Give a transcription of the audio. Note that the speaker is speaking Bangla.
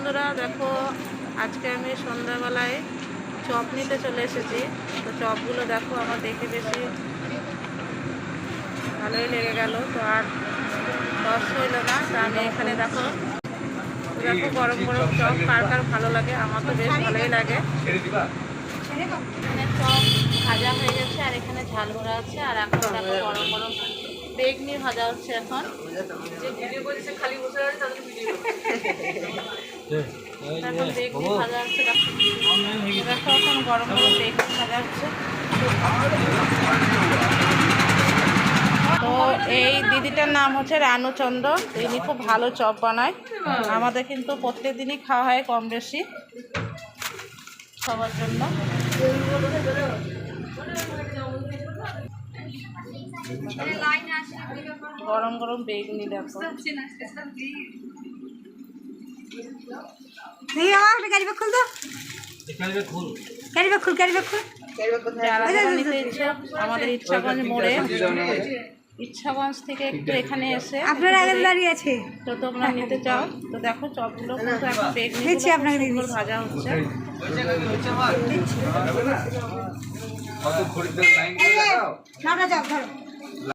বন্ধুরা, দেখো আজকে আমি সন্ধ্যাবেলায় চপ নিতে চলে এসেছি। তো চপগুলো দেখো আমার দেখে বেশি ভালোই লেগে গেল, তো আর লস হইল না। তো আমি এখানে দেখো দেখো গরম গরম চপ কার কার ভালো লাগে, আমার তো বেশ ভালোই লাগে। এখানে চপ ভাজা হয়ে গেছে আর এখানে ঝাল ভরা আছে, আর এখন দেখো গরম গরম বেগনি ভাজা হচ্ছে। এখন এখন বেগনি ভাজা হচ্ছে, দেখো এখন গরম গরম বেগনি ভাজা হচ্ছে। তো এই দিদিটার নাম হচ্ছে রানুচন্দ্র, ইনি খুব ভালো চপ বানায়। আমাদের কিন্তু প্রত্যেক দিনই খাওয়া হয় কম বেশি সবার জন্য। গরম গরম বেগুনি দেখো। আমাদের ইচ্ছাগঞ্জ মোড়ে, ইচ্ছাগঞ্জ থেকে একটু এখানে এসে আপনারা আগে দাঁড়িয়ে আছে, তো তোমরা নিতে চাও। তো দেখো চপগুলো কিন্তু এখন বেগুনি ভাজা হচ্ছে। না